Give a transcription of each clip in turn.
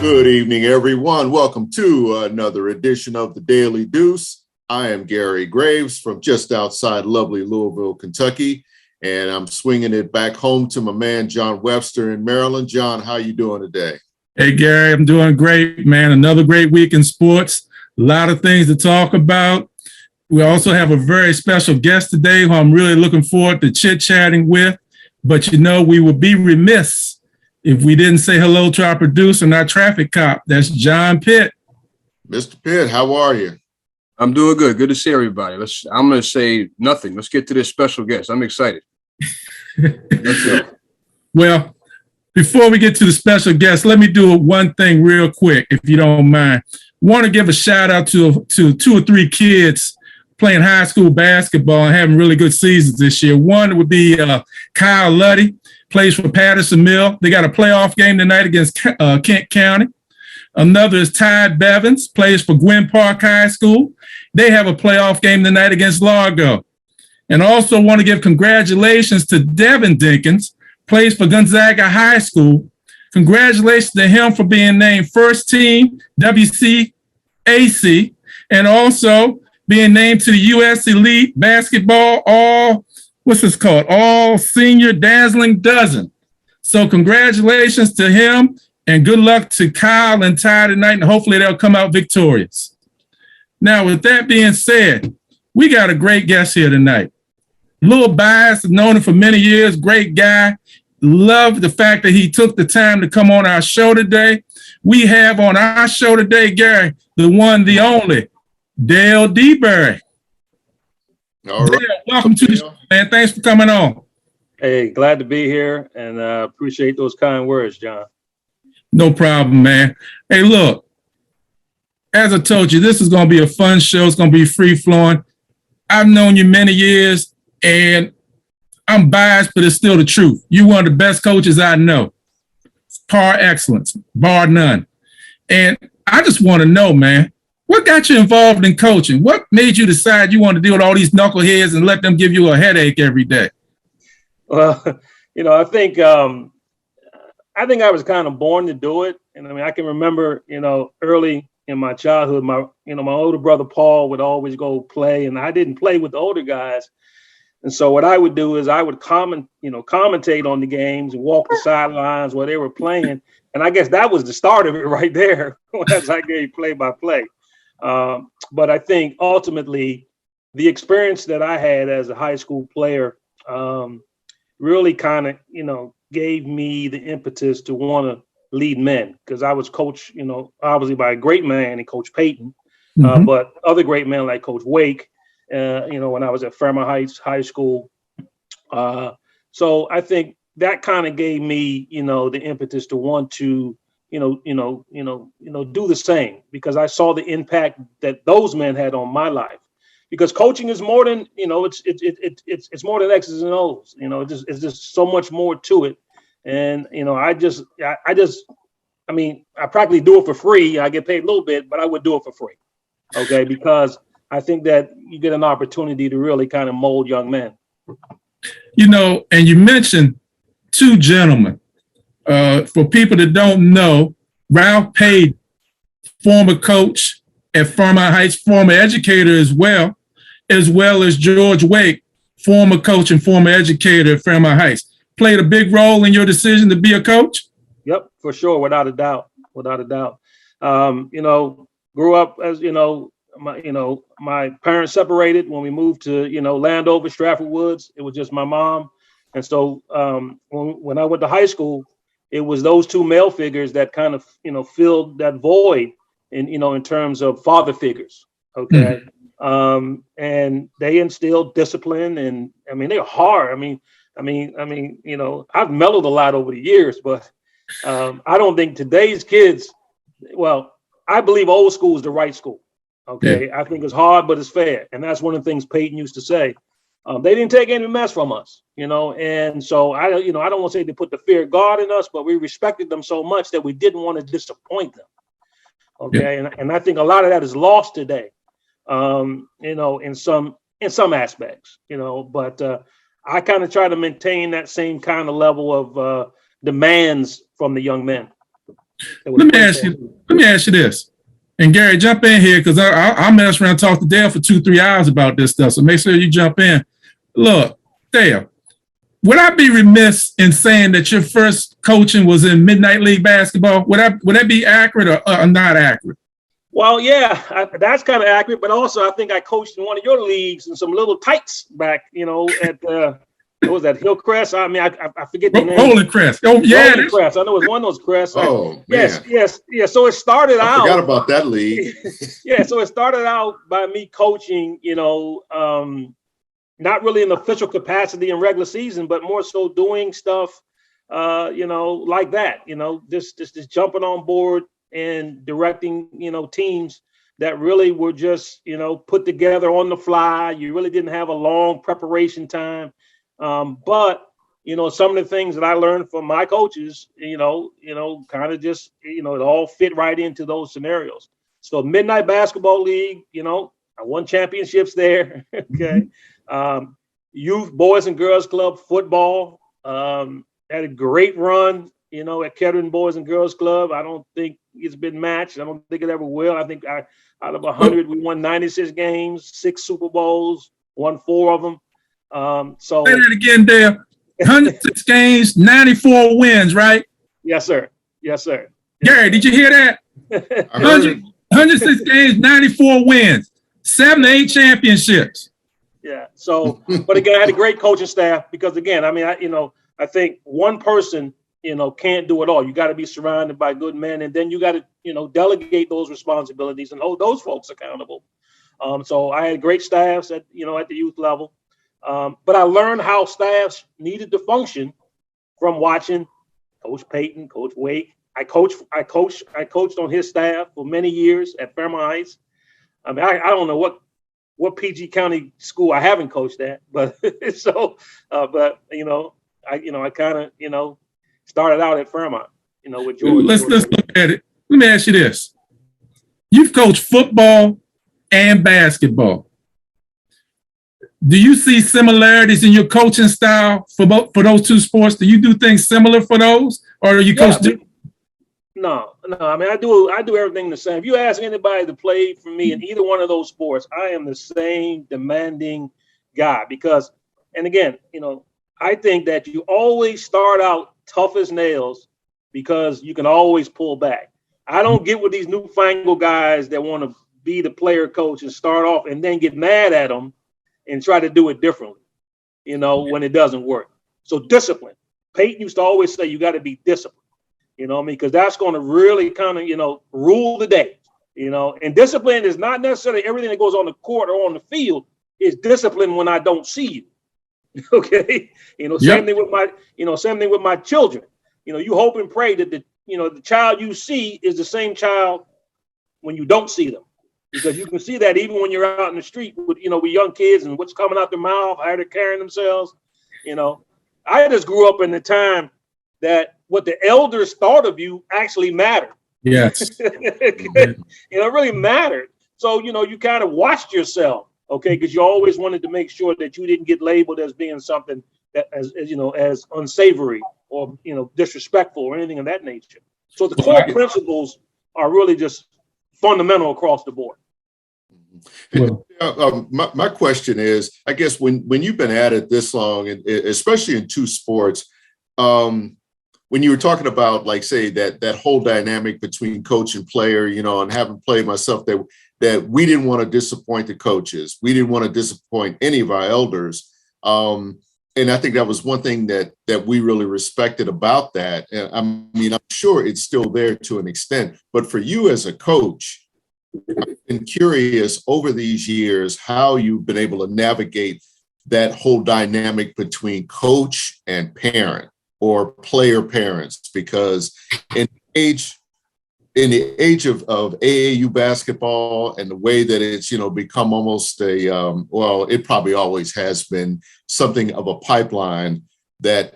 Good evening, everyone. Welcome to another edition of the Daily Deuce. I am Gary Graves from just outside lovely Louisville, Kentucky, and I'm swinging it back home to my man, John Webster in Maryland. John, how you doing today? Hey, Gary, I'm doing great, man. Another great week in sports. A lot of things to talk about. We also have a very special guest today who I'm really looking forward to chit-chatting with. But, you know, we would be remiss if we didn't say hello to our producer and our traffic cop. That's John Pitt. Mr. Pitt, how are you? I'm doing good. Good to see everybody. I'm going to say nothing. Let's get to this special guest. I'm excited. Let's go. Well, before we get to the special guest, let me do one thing real quick, if you don't mind. Want to give a shout out to 2 or 3 kids playing high school basketball and having really good seasons this year. One would be Kyle Luddy, plays for Patterson Mill. They got a playoff game tonight against Kent County. Another is Ty Bevins, plays for Gwynn Park High School. They have a playoff game tonight against Largo. And also want to give congratulations to Devin Dinkins, plays for Gonzaga High School. Congratulations to him for being named first team WCAC and also being named to the U.S. Elite Basketball All Senior Dazzling Dozen. So congratulations to him and good luck to Kyle and Ty tonight, and hopefully they'll come out victorious. Now, with that being said, we got a great guest here tonight. A little biased, known him for many years, great guy. Love the fact that he took the time to come on our show today. We have on our show today, Gary, the one, the only, Dale DeBerry. All right. Dale, welcome to the show, man. Thanks for coming on. Hey, glad to be here, and appreciate those kind words, John. No problem, man. Hey, look, as I told you, this is going to be a fun show. It's going to be free-flowing. I've known you many years, and I'm biased, but it's still the truth. You're one of the best coaches I know. Par excellence, bar none. And I just want to know, man, what got you involved in coaching? What made you decide you want to deal with all these knuckleheads and let them give you a headache every day? Well, I think I was kind of born to do it. And I mean, I can remember, early in my childhood, my older brother Paul would always go play, and I didn't play with the older guys. And so what I would do is I would commentate on the games and walk the sidelines while they were playing. And I guess that was the start of it right there as I gave play-by-play. But I think ultimately the experience that I had as a high school player really kind of, gave me the impetus to want to lead men, because I was coached, obviously by a great man in Coach Payton, but other great men like Coach Wake, when I was at Fairmont Heights High School. So I think that kind of gave me, the impetus to want to, do the same, because I saw the impact that those men had on my life. Because coaching is more than, it's more than X's and O's. It's just so much more to it. And I practically do it for free. I get paid a little bit, but I would do it for free. Okay, because I think that you get an opportunity to really kind of mold young men. And you mentioned 2 gentlemen. For people that don't know, Ralph Payton, former coach at Fairmont Heights, former educator as well as George Wake, former coach and former educator at Fairmont Heights. Played a big role in your decision to be a coach? Yep, for sure, without a doubt. Grew up as, my parents separated when we moved to, Landover, Stratford Woods. It was just my mom. And so when I went to high school, it was those 2 male figures that kind of, filled that void in terms of father figures. Okay. And they instilled discipline, and I mean, they're hard. I've mellowed a lot over the years, but I don't think today's kids, I believe old school is the right school. Okay. Yeah. I think it's hard, but it's fair. And that's one of the things Peyton used to say. They didn't take any mess from us, and so I don't want to say they put the fear of God in us, but we respected them so much that we didn't want to disappoint them. Okay. Yeah. And I think a lot of that is lost today, in some aspects, but I kind of try to maintain that same kind of level of demands from the young men. Let me ask you this. And Gary, jump in here because I'll mess around and talk to Dale for 2-3 hours about this stuff. So make sure you jump in. Look, Dale, would I be remiss in saying that your first coaching was in Midnight League basketball? Would that be accurate or not accurate? Well, yeah, that's kind of accurate. But also, I think I coached in one of your leagues in some little tights back, at what was that, Hillcrest? I mean, I forget the name. Rolling Crest. Oh, yeah. Rolling Crest. I know it was one of those crests. Oh, yes, man. Yes. Yeah. So it started out. I forgot about that league. Yeah. So it started out by me coaching, not really in official capacity in regular season, but more so doing stuff, like that, just jumping on board and directing, teams that really were just, put together on the fly. You really didn't have a long preparation time. But some of the things that I learned from my coaches, kind of just, it all fit right into those scenarios. So Midnight Basketball League, I won championships there. Okay. Youth Boys and Girls Club football, had a great run, at Kettering Boys and Girls Club. I don't think it's been matched. I don't think it ever will. I think out of 100, we won 96 games, 6 Super Bowls, won 4 of them. So say that again, Dale. 106 games, 94 wins, right? Yes, sir. Yes, sir. Gary, did you hear that? 106 games, 94 wins, 7 to 8 championships. Yeah. So, but again, I had a great coaching staff because again, I mean, I think one person, can't do it all. You got to be surrounded by good men, and then you got to, delegate those responsibilities and hold those folks accountable. So I had great staffs at the youth level. But I learned how staffs needed to function from watching Coach Payton, Coach Wake. I coached on his staff for many years at Fairmont Heights. I mean, I don't know what PG County school I haven't coached at, but so, I kind of, started out at Fairmont, with George. Let's look at it. Let me ask you this. You've coached football and basketball. Do you see similarities in your coaching style for those two sports? Do you do things similar for those, or are you coach? No. I mean, I do everything the same. If you ask anybody to play for me in either one of those sports, I am the same demanding guy because, and again, I think that you always start out tough as nails because you can always pull back. I don't get with these newfangled guys that want to be the player coach and start off and then get mad at them and try to do it differently, when it doesn't work. So discipline. Peyton used to always say you got to be disciplined, because that's going to really kind of, rule the day, and discipline is not necessarily everything that goes on the court or on the field. It's discipline when I don't see you. Okay. Same thing with my children. You hope and pray that the child you see is the same child when you don't see them. Because you can see that even when you're out in the street with young kids and what's coming out their mouth, how they're carrying themselves. I just grew up in the time that what the elders thought of you actually mattered. Yes. It really mattered. So, you kind of watched yourself, okay, because you always wanted to make sure that you didn't get labeled as being something that as unsavory or, disrespectful or anything of that nature. So the core principles are really just fundamental across the board. Well, my question is, I guess when you've been at it this long, and especially in two sports, when you were talking about, like, say that whole dynamic between coach and player, and having played myself, that we didn't want to disappoint the coaches, we didn't want to disappoint any of our elders, and I think that was one thing that we really respected about that. And I'm sure it's still there to an extent, but for you as a coach, I've been curious over these years how you've been able to navigate that whole dynamic between coach and parent or player parents, because in the age of AAU basketball and the way that it's, become almost it probably always has been something of a pipeline that,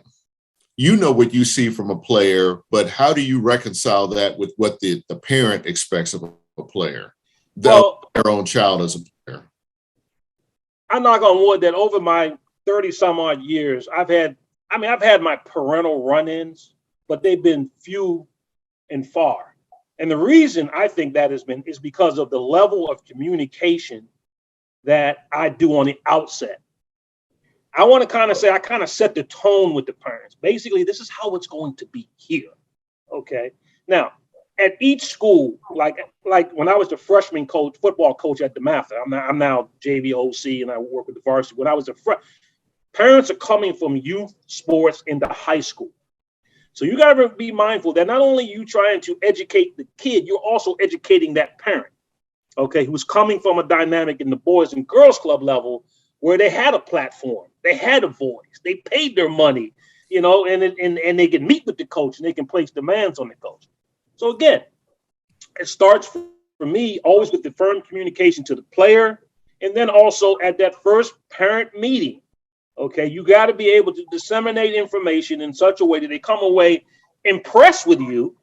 what you see from a player, but how do you reconcile that with what the parent expects of a player, their own child as a player? I knock on wood that over my 30 some odd years, I've had my parental run-ins, but they've been few and far. And the reason I think that is because of the level of communication that I do on the outset. I want to kind of say I kind of set the tone with the parents. Basically, this is how it's going to be here. Okay. Now, at each school, like when I was the freshman football coach at DeMatha, I'm now JV OC and I work with the varsity. When I was parents are coming from youth sports into high school. So you got to be mindful that not only you trying to educate the kid, you're also educating that parent, okay, who's coming from a dynamic in the Boys and Girls Club level where they had a platform, they had a voice, they paid their money, you know, and they can meet with the coach and they can place demands on the coach. So again, it starts for me always with the firm communication to the player, and then also at that first parent meeting. Okay, you got to be able to disseminate information in such a way that they come away impressed with you,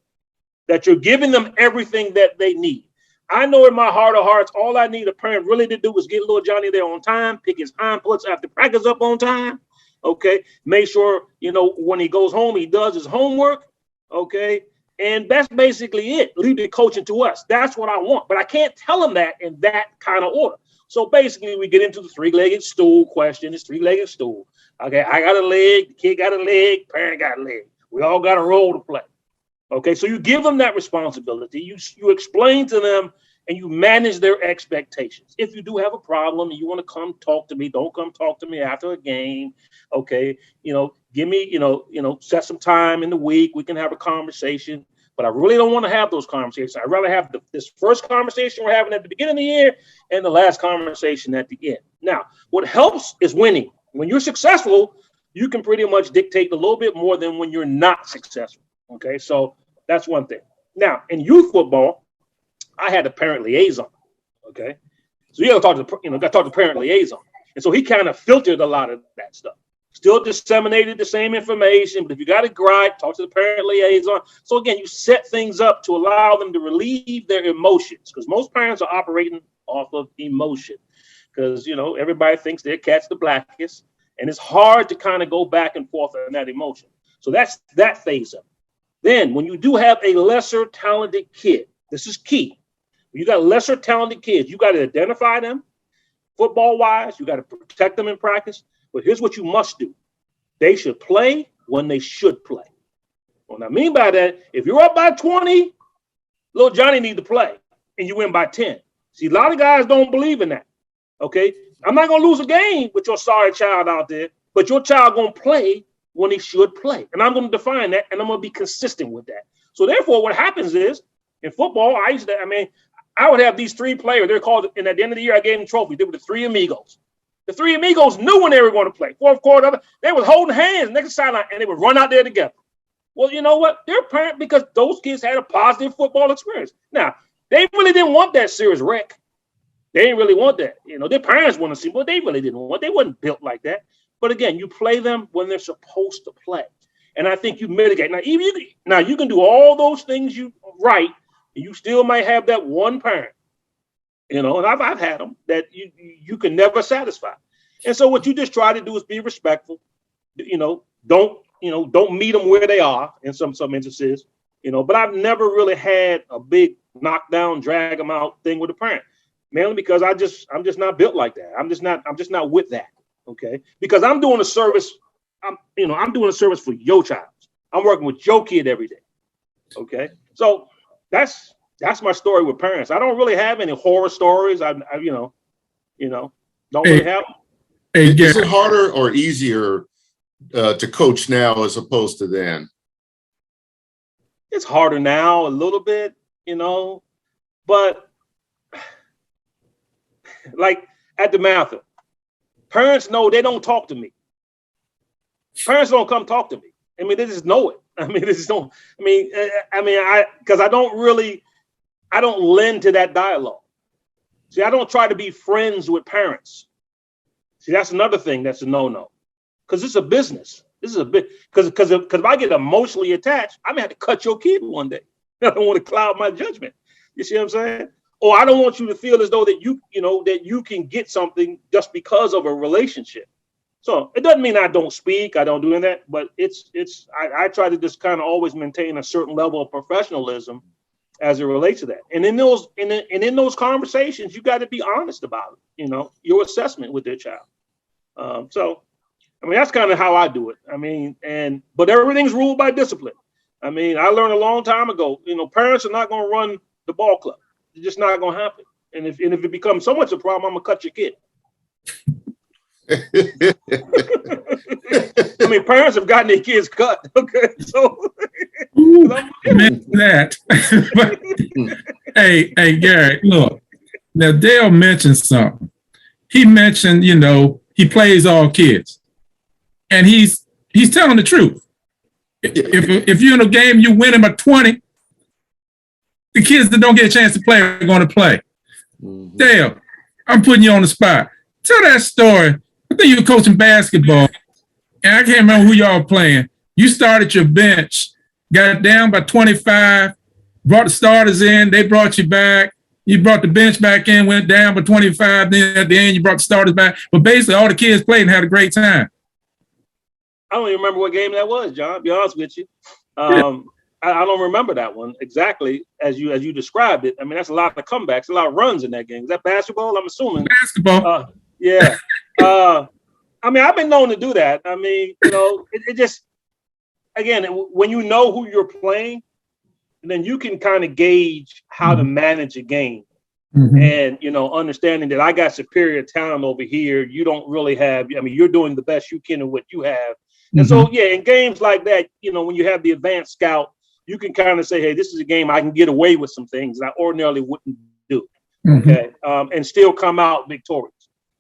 that you're giving them everything that they need. I know in my heart of hearts, all I need a parent really to do is get little Johnny there on time, pick his hind parts after practice up on time. Okay, make sure, you know, when he goes home, he does his homework. Okay, and that's basically it. Leave the coaching to us. That's what I want. But I can't tell him that in that kind of order. So basically, we get into the three-legged stool question. It's three-legged stool. Okay, I got a leg, the kid got a leg, parent got a leg. We all got a role to play. Okay, so you give them that responsibility. You explain to them and you manage their expectations. If you do have a problem and you want to come talk to me, don't come talk to me after a game. Okay, you know, give me, you know, set some time in the week. We can have a conversation. But I really don't want to have those conversations. I'd rather have this first conversation we're having at the beginning of the year and the last conversation at the end. Now, what helps is winning. When you're successful, you can pretty much dictate a little bit more than when you're not successful. Okay, so that's one thing. Now, in youth football, I had a parent liaison. Okay, so you got to talk to the parent liaison, and so he kind of filtered a lot of that stuff. Still disseminated the same information, but if you got a gripe, talk to the parent liaison. So again, you set things up to allow them to relieve their emotions, because most parents are operating off of emotion, because, you know, everybody thinks their cat's the blackest, and it's hard to kind of go back and forth on that emotion. So that's that phase of it. Then when you do have a lesser talented kid, this is key. When you got lesser talented kids, you got to identify them football wise. You got to protect them in practice. But here's what you must do. They should play when they should play. What I mean by that, if you're up by 20, little Johnny need to play, and you win by 10. See, a lot of guys don't believe in that. Okay? I'm not going to lose a game with your sorry child out there, but your child going to play when he should play. And I'm going to define that, and I'm going to be consistent with that. So therefore, what happens is, in football, I would have these three players. They're called, and at the end of the year, I gave them trophies. They were the three amigos. The three amigos knew when they were going to play. Fourth quarter, they was holding hands next to sideline, and they would run out there together. Well, you know what? They're parent because those kids had a positive football experience. Now, they really didn't want that serious wreck. They didn't really want that. You know, their parents want to see, but they really didn't want. They wasn't built like that. But again, you play them when they're supposed to play, and I think you mitigate. Now, you can do all those things you right, and you still might have that one parent. You know, and I've had them that you can never satisfy. And so what you just try to do is be respectful. Don't meet them where they are in some instances, but I've never really had a big knockdown, drag them out thing with a parent, mainly because I'm just not built like that. I'm just not with that. Okay. Because I'm doing a service. I'm doing a service for your child. I'm working with your kid every day. Okay. So that's my story with parents. I don't really have any horror stories. Don't really have them. Is it harder or easier to coach now as opposed to then? It's harder now a little bit, but like at the DeMatha, parents know they don't talk to me. Parents don't come talk to me. I mean, they just know it. Because I don't lend to that dialogue. See, I don't try to be friends with parents. See, that's another thing that's a no-no. Because it's a business. This is a bit because if I get emotionally attached, I may have to cut your kid one day. I don't want to cloud my judgment. You see what I'm saying? Or I don't want you to feel as though that you can get something just because of a relationship. So it doesn't mean I don't speak, I don't do that, but I try to just kind of always maintain a certain level of professionalism as it relates to that. And in those conversations, you got to be honest about it, your assessment with their child. So, I mean, that's kind of how I do it. I mean, but everything's ruled by discipline. I mean, I learned a long time ago, parents are not going to run the ball club. It's just not going to happen. And if it becomes so much a problem, I'm going to cut your kid. I mean, parents have gotten their kids cut. Okay, so that. hey, Gary, look. Now Dale mentioned something. He mentioned, he plays all kids, and he's telling the truth. If you're in a game, you win him by 20. The kids that don't get a chance to play are going to play. Mm-hmm. Dale, I'm putting you on the spot. Tell that story. I think you were coaching basketball, and I can't remember who y'all were playing. You started your bench, got down by 25, brought the starters in, they brought you back. You brought the bench back in, went down by 25, then at the end you brought the starters back. But basically all the kids played and had a great time. I don't even remember what game that was, John, to be honest with you. I don't remember that one exactly as you described it. I mean, that's a lot of comebacks, a lot of runs in that game. Is that basketball? I'm assuming. Basketball. Yeah. I mean, I've been known to do that. I mean, it just, again, when you know who you're playing, then you can kind of gauge how to manage a game. Mm-hmm. And, understanding that I got superior talent over here. You don't really have, I mean, you're doing the best you can in what you have. And so, yeah, in games like that, when you have the advanced scout, you can kind of say, hey, this is a game I can get away with some things that I ordinarily wouldn't do. Mm-hmm. Okay. And still come out victorious.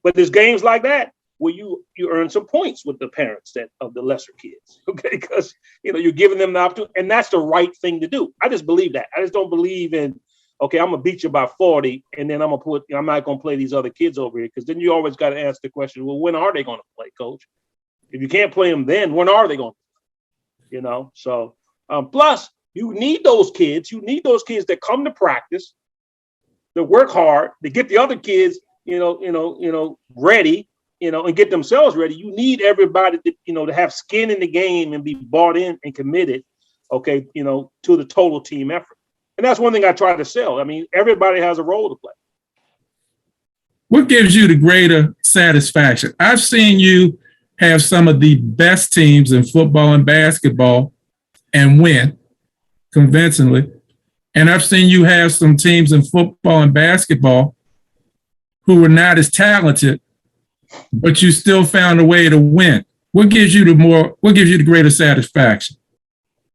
But there's games like that where you earn some points with the parents of the lesser kids. Okay. Because, you're giving them the opportunity, and that's the right thing to do. I just believe that. I just don't believe in, okay, I'm going to beat you by 40, and then I'm not going to play these other kids over here. Because then you always got to ask the question, well, when are they going to play, coach? If you can't play them then, when are they going to play? So plus you need those kids. You need those kids that come to practice, that work hard, to get the other kids, ready, and get themselves ready. You need everybody to have skin in the game and be bought in and committed, okay, to the total team effort. And that's one thing I try to sell. I mean, everybody has a role to play. What gives you the greater satisfaction? I've seen you have some of the best teams in football and basketball and win convincingly. And I've seen you have some teams in football and basketball who were not as talented, but you still found a way to win. What gives you the greater satisfaction?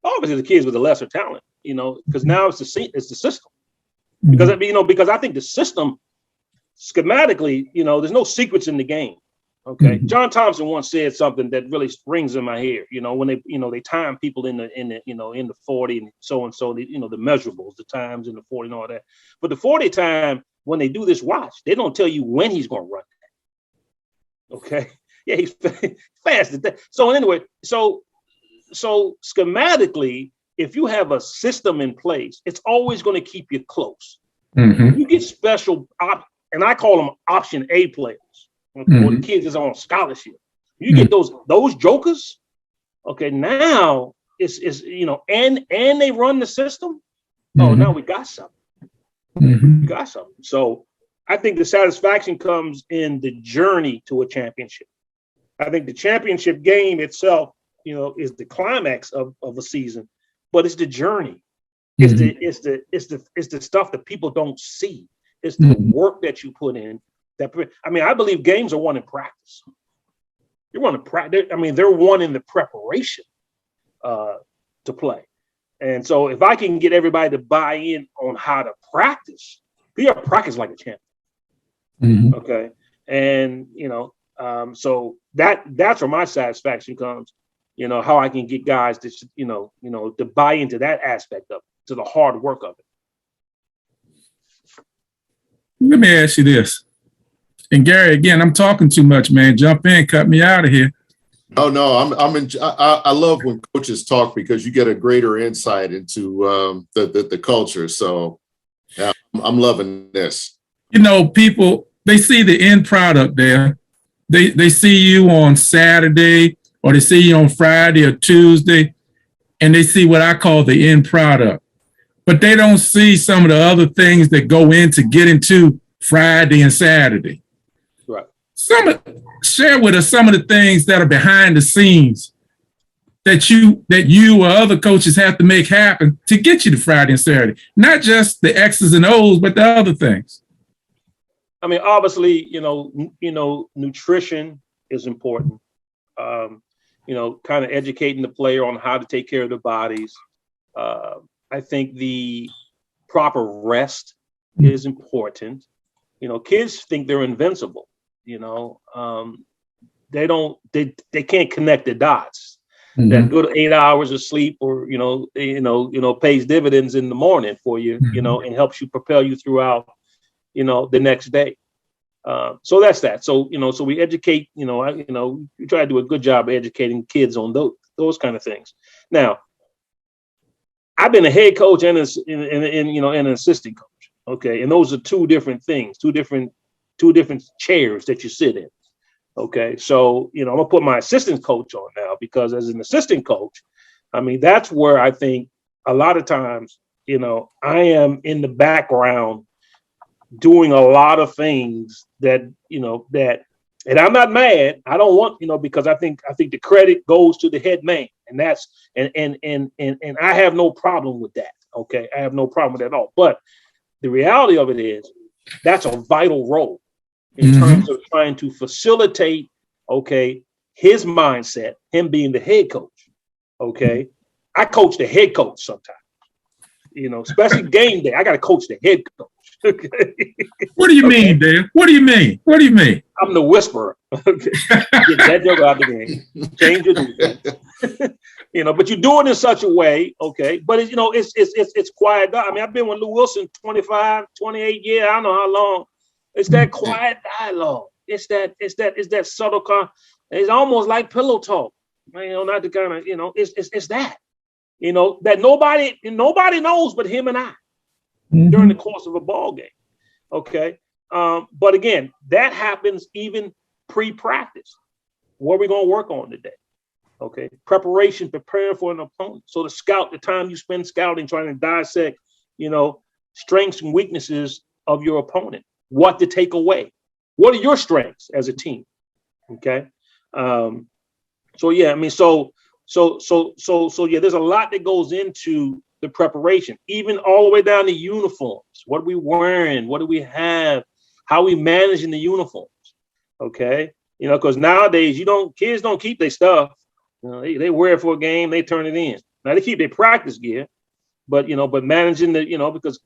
Obviously the kids with the lesser talent, because now it's the system. Because, because I think the system schematically, there's no secrets in the game. Okay. Mm-hmm. John Thompson once said something that really rings in my ear, when they time people in the 40 and so, the measurables, the times in the 40 and all that. But the 40 time, when they do this watch, they don't tell you when he's going to run that. Okay. Yeah. He's fast. So anyway, so schematically, if you have a system in place, it's always going to keep you close. Mm-hmm. You get special, and I call them option A players. Mm-hmm. Or the kids is on scholarship. You get those jokers. Okay, now it's and they run the system. Mm-hmm. Oh, now we got something. Mm-hmm. We got something. So I think the satisfaction comes in the journey to a championship. I think the championship game itself, is the climax of a season, but it's the journey. Mm-hmm. It's the stuff that people don't see. It's the work that you put in. I believe games are won in practice. You're won in practice. I mean, they're won in the preparation to play. And so if I can get everybody to buy in on how to practice, you have to practice like a champion. Mm-hmm. Okay. And, so that's where my satisfaction comes, how I can get guys to, to buy into that aspect of it, to the hard work of it. Let me ask you this. And Gary, again, I'm talking too much, man. Jump in, cut me out of here. Oh no, I love when coaches talk because you get a greater insight into the culture. So yeah, I'm loving this. People, they see the end product there, they see you on Saturday or they see you on Friday or Tuesday, and they see what I call the end product. But they don't see some of the other things that go into getting to Friday and Saturday. Right. Share with us some of the things that are behind the scenes that you or other coaches have to make happen to get you to Friday and Saturday. Not just the X's and O's, but the other things. I mean, obviously, nutrition is important. Kind of educating the player on how to take care of their bodies. I think the proper rest is important. Kids think they're invincible. They can't connect the dots. Mm-hmm. That good 8 hours of sleep, or pays dividends in the morning for you, mm-hmm. And helps you propel you throughout, the next day. So that's that. So so we educate. We try to do a good job of educating kids on those kind of things. Now, I've been a head coach and an assistant coach. Okay, and those are two different things, two different chairs that you sit in. Okay, so I'm gonna put my assistant coach on now, because as an assistant coach, I mean, that's where I think a lot of times, I am in the background doing a lot of things that and I'm not mad. I don't want, because I think the credit goes to the head man, and that's and I have no problem with that. Okay, I have no problem with that at all. But the reality of it is that's a vital role in mm-hmm. terms of trying to facilitate, his mindset, him being the head coach. Okay, I coach the head coach sometimes. Especially game day, I got to coach the head coach. Okay. What do you mean, Dale? What do you mean? I'm the whisperer. Okay. Get that joke out of the game. Change your defense. But you do it in such a way, okay. But it's quiet. I mean, I've been with Lou Wilson 25, 28 years. I don't know how long. It's that quiet dialogue. It's that subtle it's almost like pillow talk. Not the kind of, it's that. That nobody knows but him and I mm-hmm. during the course of a ball game. Okay. But again, that happens even pre-practice. What are we going to work on today? Okay. Preparation, preparing for an opponent. So the time you spend scouting, trying to dissect, strengths and weaknesses of your opponent, what to take away. What are your strengths as a team? Okay. So yeah, I mean, so yeah, there's a lot that goes into the preparation, even all the way down to uniforms. What are we wearing? What do we have? How are we managing the uniforms? Okay. Because nowadays kids don't keep their stuff. They wear it for a game, they turn it in. Now they keep their practice gear, but managing because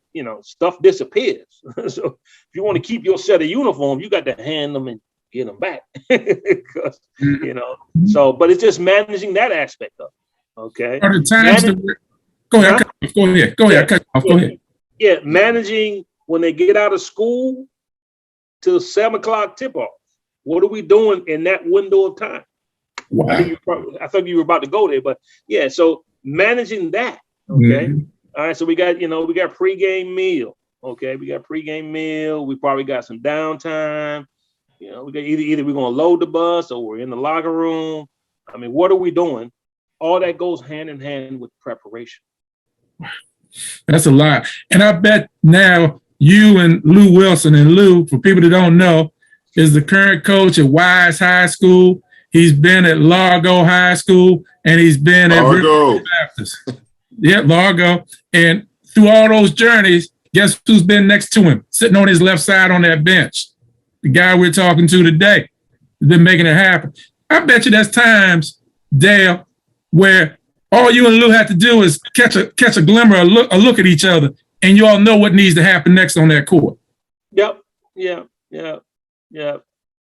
stuff disappears. So if you want to keep your set of uniforms, you got to hand them and get them back. Because, but it's just managing that aspect of it. Okay. Are the times Go ahead. Go ahead. Yeah, managing when they get out of school till 7 o'clock tip off. What are we doing in that window of time? Wow. I thought you were about to go there, but yeah. So managing that. Okay. Mm-hmm. All right. So we got pregame meal. Okay. We got pregame meal. We probably got some downtime. We got either we're going to load the bus or we're in the locker room. I mean, what are we doing? All that goes hand in hand with preparation. That's a lot. And I bet now you and Lou Wilson, and Lou, for people that don't know, is the current coach at Wise High School. He's been at Largo High School, and he's been at Largo Baptist. Yeah, Largo. And through all those journeys, guess who's been next to him, sitting on his left side on that bench? The guy we're talking to today has been making it happen. I bet you there's times, Dale, where all you and Lou have to do is catch a glimmer, a look at each other, and you all know what needs to happen next on that court. Yep. Yeah.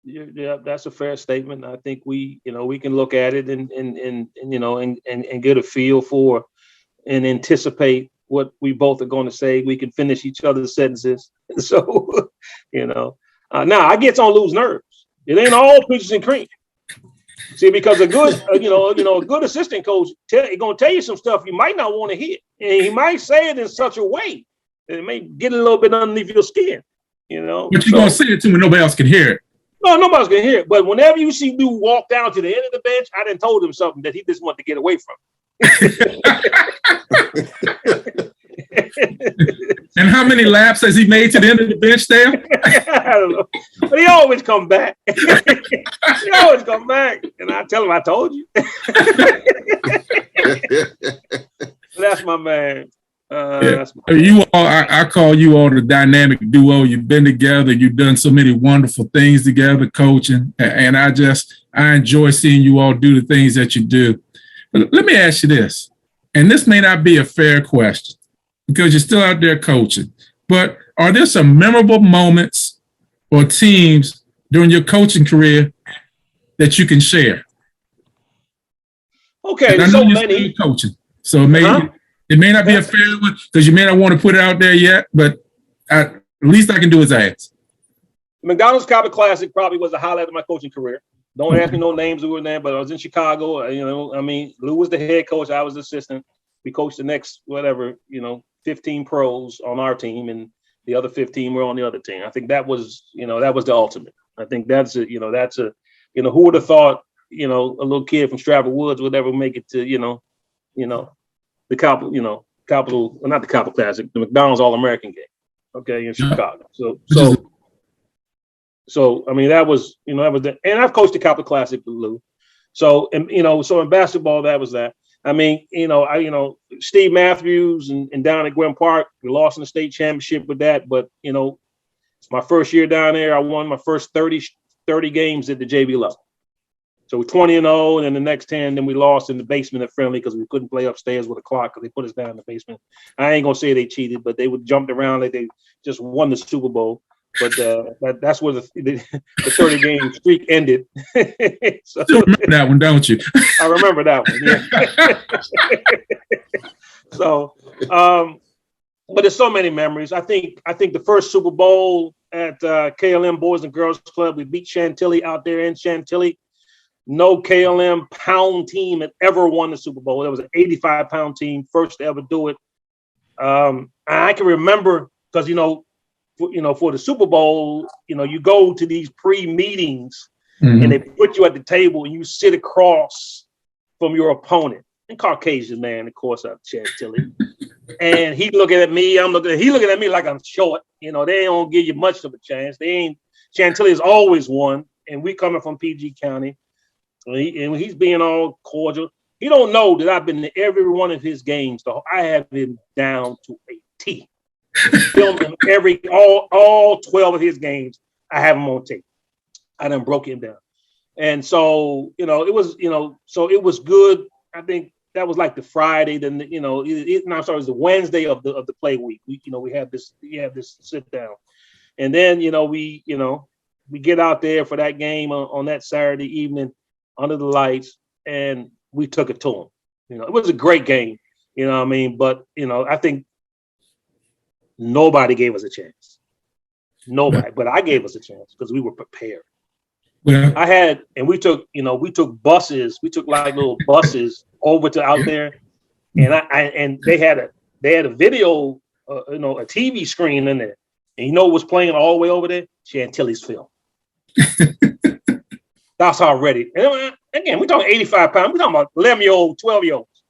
That's a fair statement. I think we can look at it and get a feel for and anticipate what we both are going to say. We can finish each other's sentences. So, now I get on Lou's nerves. It ain't all peaches and cream. See, because a good, a good assistant coach is going to tell you some stuff you might not want to hear, and he might say it in such a way that it may get a little bit underneath your skin. But you're going to say it to when nobody else can hear it. No, nobody's gonna hear it. But whenever you see Lou walk down to the end of the bench, I done told him something that he just wanted to get away from. And how many laps has he made to the end of the bench there? I don't know. But he always come back. He always come back. And I tell him, I told you. That's my man. That's my man. You all, I call you all the dynamic duo. You've been together. You've done so many wonderful things together, coaching. And I enjoy seeing you all do the things that you do. But let me ask you this, and this may not be a fair question because you're still out there coaching, but are there some memorable moments or teams during your coaching career that you can share? Okay, and I know so you're many. still coaching, so it may not be a fair one because you may not want to put it out there yet, but at least I can do is ask. McDonald's Copper Classic probably was the highlight of my coaching career. Don't ask me no names who were there, but I was in Chicago. Lou was the head coach. I was the assistant. We coached the next, 15 pros on our team, and the other 15 were on the other team. I think that was the ultimate. I think who would have thought, a little kid from Stratford Woods would ever make it to, the Copper, not the Copper Classic, the McDonald's All-American game, okay, in Chicago. So I mean, that was and I've coached the Copper Classic with Lou. So in basketball, that was that. I mean, Steve Matthews and down at Gwen Park, we lost in the state championship with that. But it's my first year down there. I won my first 30 games at the JV level. So we're 20-0, and then the next 10, then we lost in the basement at Friendly because we couldn't play upstairs with a clock because they put us down in the basement. I ain't gonna say they cheated, but they would jumped around like they just won the Super Bowl. But that's where the 30-game streak ended. So, you remember that one, don't you? I remember that one. Yeah. So, but there's so many memories. I think the first Super Bowl at KLM Boys and Girls Club, we beat Chantilly out there in Chantilly. No KLM pound team had ever won the Super Bowl. It was an 85-pound team, first to ever do it. I can remember because for the Super Bowl, you go to these pre-meetings and they put you at the table and you sit across from your opponent. And Caucasian man, of course, out of Chantilly. And he looking at me, he looking at me like I'm short. They don't give you much of a chance. Chantilly has always won, and we coming from PG County. And he's being all cordial. He don't know that I've been to every one of his games. So I have him down to a T. Filmed him all 12 of his games. I have him on tape. I done broke him down. And so, it was good. I think that was like the Friday, then it was the Wednesday of the play week. We have this sit down. And then, we get out there for that game on that Saturday evening under the lights, and we took it to them. It was a great game, but I think nobody gave us a chance. Nobody, but I gave us a chance because we were prepared. Yeah. We took buses. We took like little buses over to out there, and they had a video, a TV screen in there, and what was playing all the way over there? Chantilly's film. That's already. And again, we're talking 85 pounds. We're talking about 11-year-old, 12-year-olds.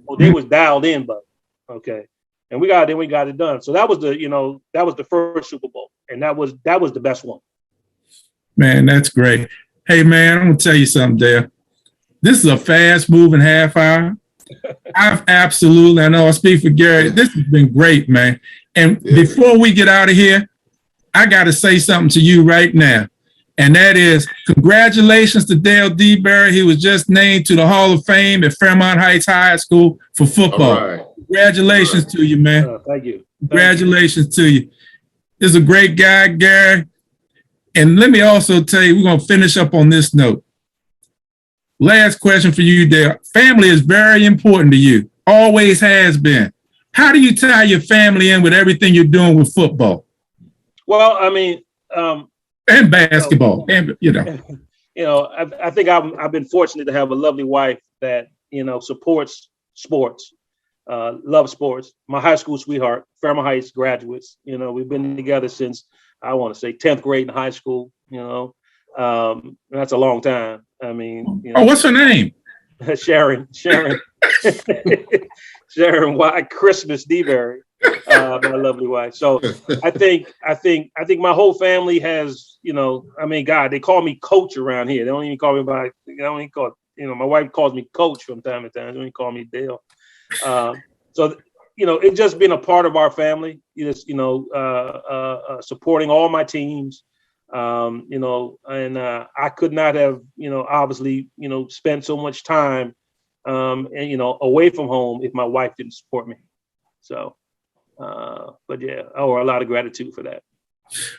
Oh, they was dialed in, but okay. And we got it done. So that was the first Super Bowl, and that was the best one. Man, that's great. Hey, man, I'm gonna tell you something, Dale. This is a fast-moving half hour. I know I speak for Gary. This has been great, man. And before we get out of here, I got to say something to you right now. And that is, congratulations to Dale DeBerry. He was just named to the Hall of Fame at Fairmont Heights High School for football. All right. Congratulations to you, man. Thank you. Congratulations to you. This is a great guy, Gary. And let me also tell you, we're going to finish up on this note. Last question for you, Dale. Family is very important to you. Always has been. How do you tie your family in with everything you're doing with football? Well, I mean, and basketball, I think I've been fortunate to have a lovely wife that supports sports, loves sports. My high school sweetheart, Fairmont Heights graduates. We've been together since I want to say 10th grade in high school. That's a long time. I mean, Oh, what's her name? Sharon White, Christmas DeBerry, my lovely wife. So I think my whole family has, I mean, God, they call me coach around here. They don't even call me they don't even call, my wife calls me coach from time to time. They don't even call me Dale. So, it's just been a part of our family, supporting all my teams. And I could not have, obviously, spent so much time, away from home if my wife didn't support me. So, but yeah, I owe her a lot of gratitude for that.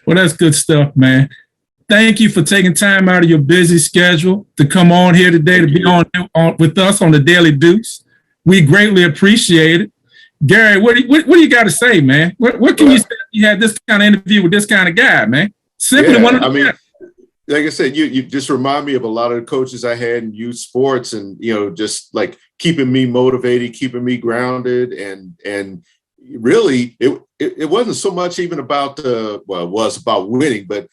Well, that's good stuff, man. Thank you for taking time out of your busy schedule to come on here today to be on with us on the Daily Deuce. We greatly appreciate it. Gary, what do you got to say, man? What can you say if you had this kind of interview with this kind of guy, man? Simply one of the best. Like I said, you just remind me of a lot of the coaches I had in youth sports, and just like keeping me motivated, keeping me grounded, and really it wasn't so much even about it was about winning, but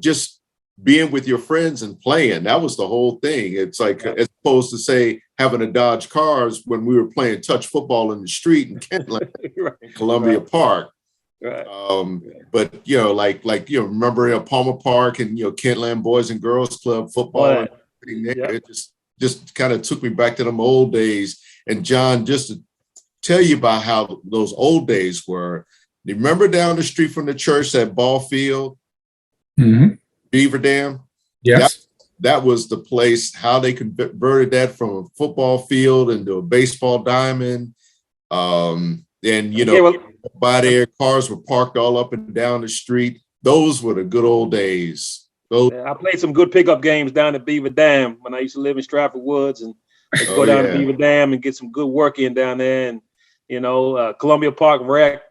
just being with your friends and playing. That was the whole thing. It's like as opposed to say having to dodge cars when we were playing touch football in the street in Kentland, in Columbia Park. Right. But remember Palmer Park and Kentland Boys and Girls Club football. It just kind of took me back to them old days. And John, just to tell you about how those old days were. You remember down the street from the church, that ball field, Beaver Dam? Yes. That was the place, how they converted that from a football field into a baseball diamond. By there, cars were parked all up and down the street. Those were the good old days. I played some good pickup games down at Beaver Dam when I used to live in Stratford Woods, and go down to Beaver Dam and get some good work in down there. And Columbia Park Rec,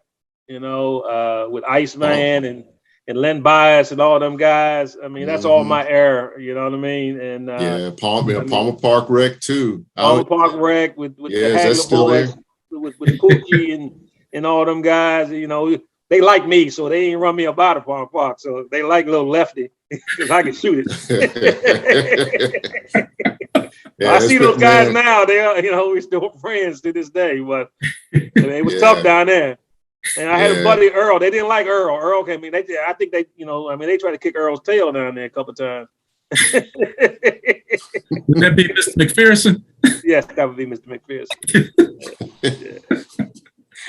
with Iceman and Len Bias and all them guys. I mean, that's all my era. You know what I mean? And Palmer Park Rec too. Palmer Park Rec with the Hagler boys, with Pookie and all them guys. They like me, so they ain't run me up out of Palmer Park. So they like little Lefty because I can shoot it. I see those guys now. They are, we're still friends to this day, but it was tough down there. And I had a buddy, Earl. They didn't like Earl. Earl came in. I think they tried to kick Earl's tail down there a couple of times. Would that be Mr. McPherson? Yes, that would be Mr. McPherson.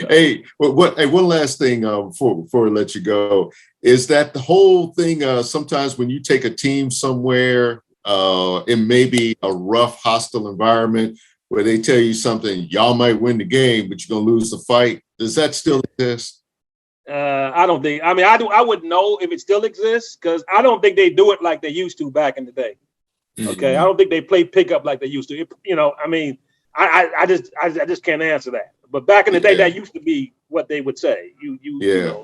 Hey, one last thing before we let you go is that the whole thing. Sometimes when you take a team somewhere, it may be a rough, hostile environment where they tell you something. Y'all might win the game, but you're gonna lose the fight. Does that still exist? I don't think. I mean, I wouldn't know if it still exists because I don't think they do it like they used to back in the day. Okay, I don't think they play pickup like they used to. I just can't answer that. But back in the day, that used to be what they would say.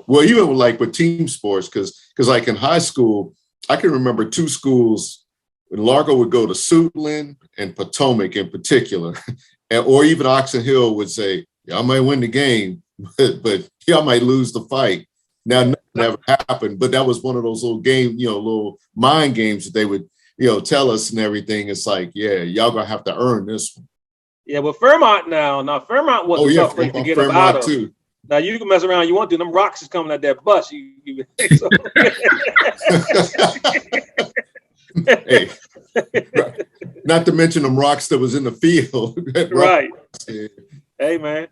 Well, even like with team sports, because like in high school, I can remember two schools. When Largo would go to Suitland and Potomac in particular, or even Oxon Hill would say, y'all might win the game, but y'all might lose the fight. Now, nothing ever happened, but that was one of those little little mind games that they would, tell us and everything. It's like, y'all gonna have to earn this one. Yeah, but Fairmont Fairmont was a tough place to get up out of. Too. Now you can mess around you want to. Them rocks is coming at that bus. Hey, not to mention them rocks that was in the field. Right. Hey, man.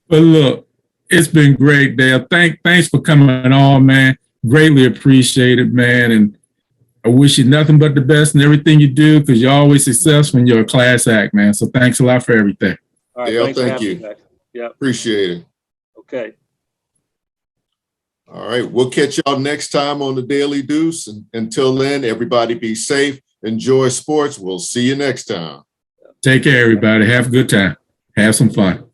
But look, it's been great, Dale. Thanks for coming on, man. Greatly appreciate it, man. And I wish you nothing but the best in everything you do because you're always successful and you're a class act, man. So thanks a lot for everything. All right, Dale, thank you. Yeah. Appreciate it. Okay. All right. We'll catch y'all next time on the Daily Deuce. And until then, everybody be safe. Enjoy sports. We'll see you next time. Take care, everybody. Have a good time. Have some fun.